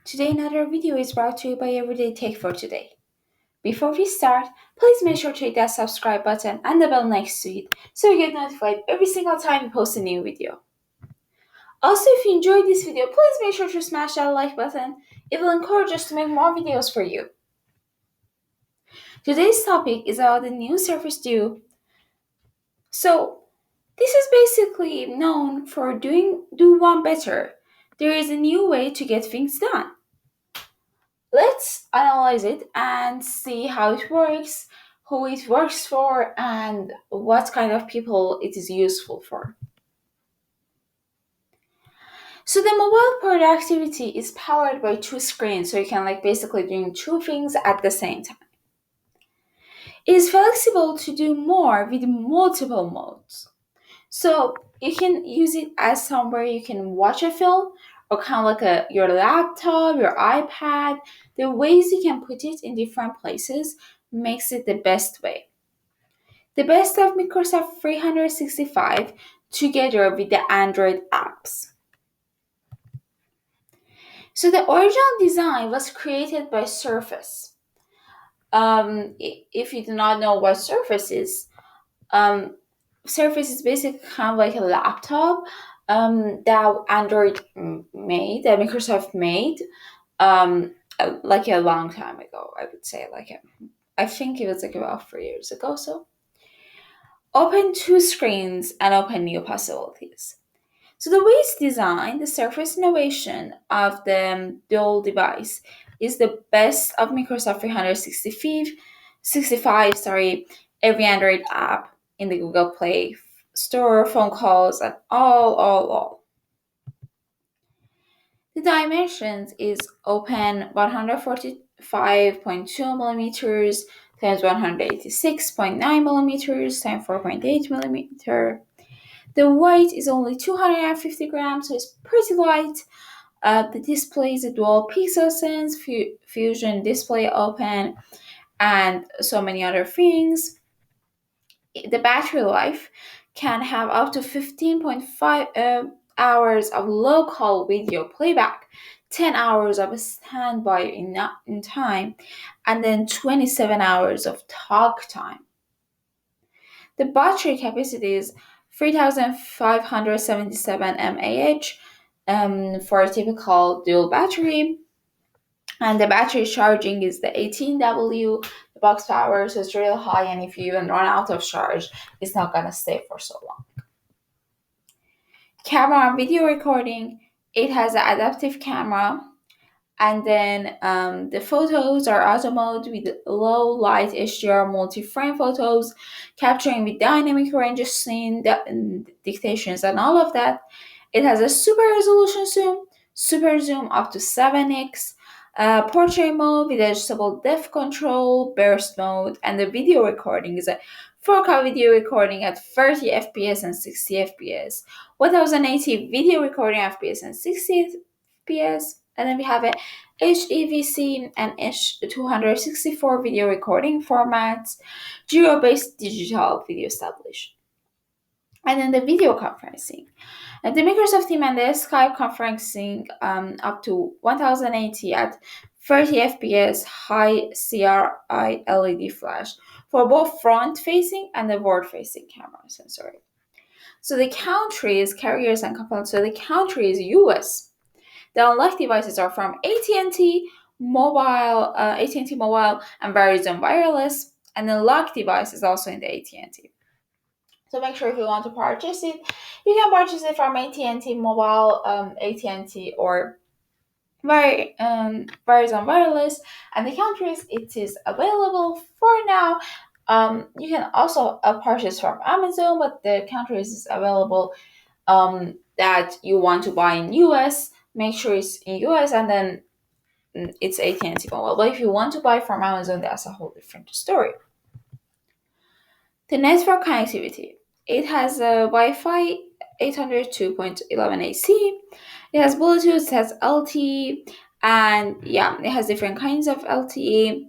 Today another video is brought to you by Everyday Tech for Today. Before we start, please make sure to hit that subscribe button and the bell next to it so you get notified every single time we post a new video. Also, if you enjoyed this video, please make sure to smash that like button. It will encourage us to make more videos for you. Today's topic is about the new Surface Duo. So, this is basically known for do one better. There is a new way to get things done. Let's analyze it and see how it works, who it works for, and what kind of people it is useful for. So the mobile productivity is powered by two screens, so you can basically doing two things at the same time. It is flexible to do more with multiple modes. So you can use it as somewhere you can watch a film or kind of your laptop, your iPad. The ways you can put it in different places makes it the best way. The best of Microsoft 365 together with the Android apps. So the original design was created by Surface. If you do not know what Surface is, um, Surface is basically kind of like a laptop that Android made, that Microsoft made, like a long time ago. I would say I think it was about 3 years ago. So open two screens and open new possibilities. So the way it's designed, the surface innovation of the dual device is the best of Microsoft 365, every Android app in the Google Play Store, phone calls, and all. The dimensions is open 145.2 millimeters times 186.9 millimeters times 4.8 millimeter. The weight is only 250 grams, so it's pretty light. The display is a dual pixel sense, fusion display open, and so many other things. The battery life can have up to 15.5 hours of local video playback, 10 hours of standby in time, and then 27 hours of talk time. The battery capacity is 3577 mAh for a typical dual battery. And the battery charging is the 18W. The box power so it's really high, and if you even run out of charge, it's not gonna stay for so long. Camera and video recording, it has an adaptive camera, and then the photos are auto mode with low light HDR multi-frame photos, capturing with dynamic range of scene dictations and all of that. It has a super zoom up to 7x, portrait mode with adjustable depth control, burst mode, and the video recording is a 4K video recording at 30 FPS and 60 FPS, 1080 video recording FPS and 60 FPS, and then we have a HEVC and H264 video recording formats, Geo-based digital video establishment. And then the video conferencing. And the Microsoft Teams and the Skype conferencing up to 1080 at 30 FPS high CRI LED flash for both front-facing and the forward-facing cameras. So the countries, carriers, and components. So the country is US. The unlocked devices are from AT&T Mobile, and Verizon Wireless, and the locked device is also in the AT&T. So make sure if you want to purchase it, you can purchase it from AT&T Mobile, AT&T, or Verizon Wireless, and the countries it is available for now. You can also purchase from Amazon, but the countries is available that you want to buy in US. Make sure it's in US, and then it's AT&T Mobile. But if you want to buy from Amazon, that's a whole different story. The network connectivity. It has a Wi-Fi 802.11 AC. It has Bluetooth, it has LTE, and yeah, it has different kinds of LTE.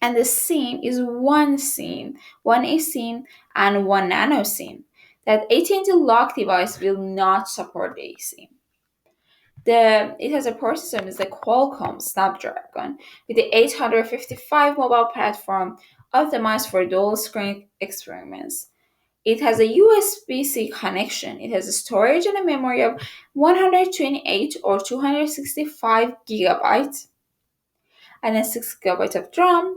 And the SIM is one SIM, one eSIM, and one nano SIM. That AT&T lock device will not support the eSIM. It has a processor is the Qualcomm Snapdragon with the 855 mobile platform optimized for dual screen experiments. It has a USB-C connection. It has a storage and a memory of 128 or 265 gigabytes and a 6 gigabyte of RAM.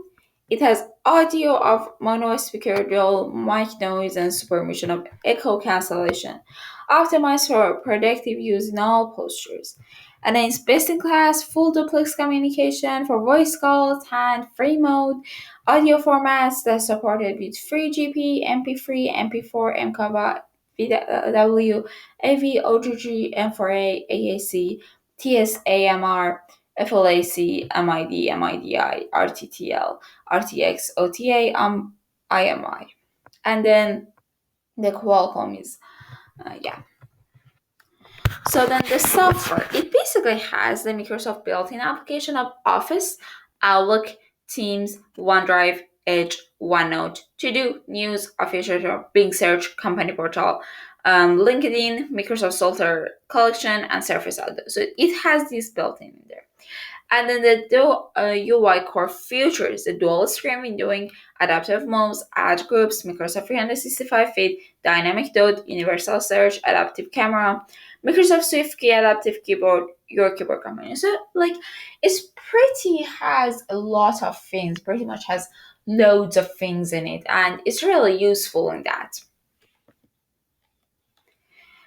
It has audio of mono speaker, dual mic noise, and supervision of echo cancellation, optimized for productive use in all postures. And then it's best in class full duplex communication for voice calls, hand-free mode, audio formats that supported with free GP, MP3, MP4, MKV, VW, AV, OGG, M4A, AAC, TSAMR, FLAC, MID, MIDI, RTTL, RTX, OTA, IMI. And then the Qualcomm is, yeah. So then the software, it basically has the Microsoft built-in application of Office, Outlook, Teams, OneDrive, Edge, OneNote, To Do, News, Official, Bing Search, Company Portal, LinkedIn, Microsoft Software Collection, and Surface Audio. So it has this built-in there. And then the dual UI core features the dual screen windowing, adaptive modes, ad groups, Microsoft 365 feed, dynamic dot, universal search, adaptive camera, Microsoft Swift key, adaptive keyboard, your keyboard companion. So like it's pretty has a lot of things, pretty much has loads of things in it, and it's really useful in that.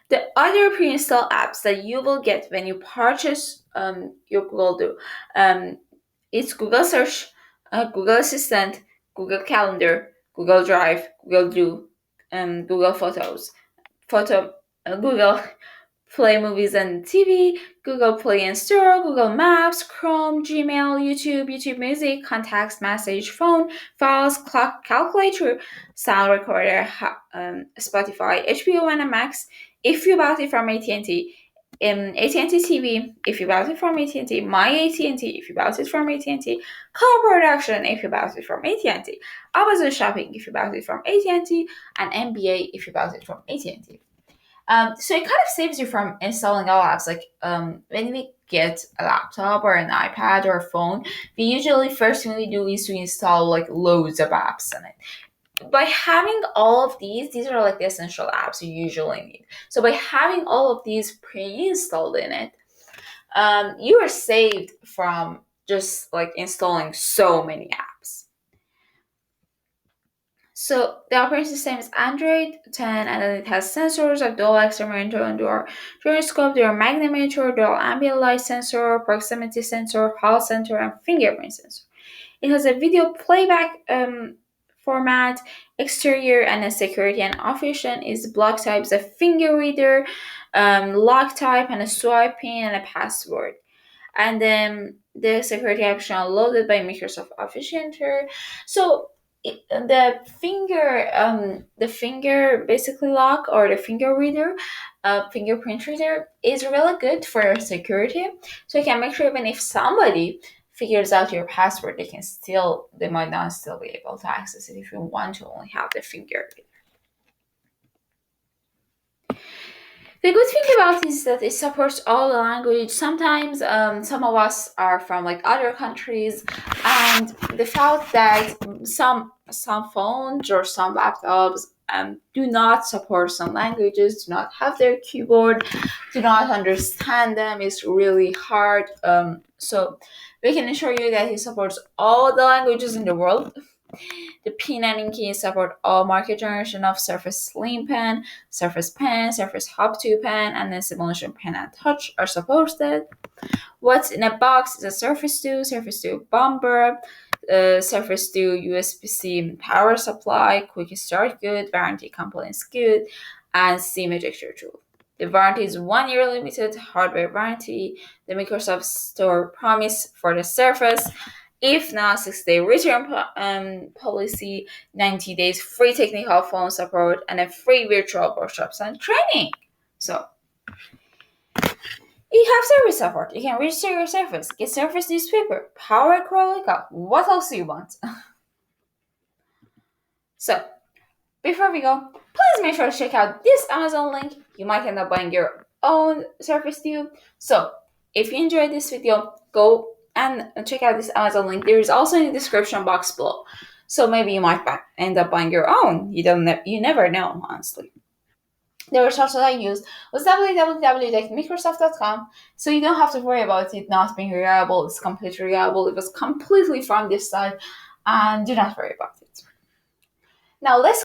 The other pre-install apps that you will get when you purchase your Google Do, it's Google Search, Google Assistant, Google Calendar, Google Drive, Google Do, Google Photos, Google Play Movies and TV, Google Play and Store, Google Maps, Chrome, Gmail, YouTube, YouTube Music, Contacts, Message, Phone, Files, Clock, Calculator, Sound Recorder, Spotify, HBO, and Max. If you bought it from AT&T, AT&T TV, if you bought it from AT&T, My AT&T, if you bought it from AT&T, Car Production, if you bought it from AT&T, Amazon Shopping, if you bought it from AT&T, and NBA, if you bought it from AT&T. So it kind of saves you from installing all apps. Like when we get a laptop or an iPad or a phone, we usually first thing we do is to install like loads of apps on it. By having all of these are like the essential apps you usually need. So by having all of these pre-installed in it, you are saved from just like installing so many apps. So the operating system is Android 10, and then it has sensors of dual accelerometer, dual gyroscope, dual magnetometer, dual ambient light sensor, proximity sensor, hall sensor, and fingerprint sensor. It has a video playback format, exterior, and a security and option is block types, a finger reader, lock type, and a swipe pin and a password. And then the security option loaded by Microsoft Office Center. So the finger basically lock or the finger reader, fingerprint reader is really good for security. So you can make sure even if somebody figures out your password, they might not still be able to access it if you want to only have the finger reader. The good thing about it is that it supports all the language. Sometimes some of us are from like other countries, and the fact that some phones or some laptops do not support some languages, do not have their keyboard, do not understand them is really hard. So we can assure you that it supports all the languages in the world. The pen and ink keys support all market generation of Surface Slim Pen, Surface Pen, Surface Hub 2 Pen, and then Simulation Pen and Touch are supported. What's in a box is a Surface 2, Surface 2 Bumper, Surface 2 USB-C power supply, quick start good, warranty compliance good, and SIM ejector tool. The warranty is 1 year limited hardware warranty. The Microsoft Store promise for the Surface. If not, 6-day return policy, 90 days free technical phone support, and a free virtual workshops and training. So, you have service support. You can register your Surface, get Surface newspaper, power Chronicle. What else do you want? So, before we go, please make sure to check out this Amazon link. You might end up buying your own Surface too. So, If you enjoyed this video, go and check out this Amazon link. There is also in the description box below. So maybe you might end up buying your own. You never know, honestly. The resource that I used was www.microsoft.com, so you don't have to worry about it not being reliable. It's completely reliable. It was completely from this site, and do not worry about it. Now let's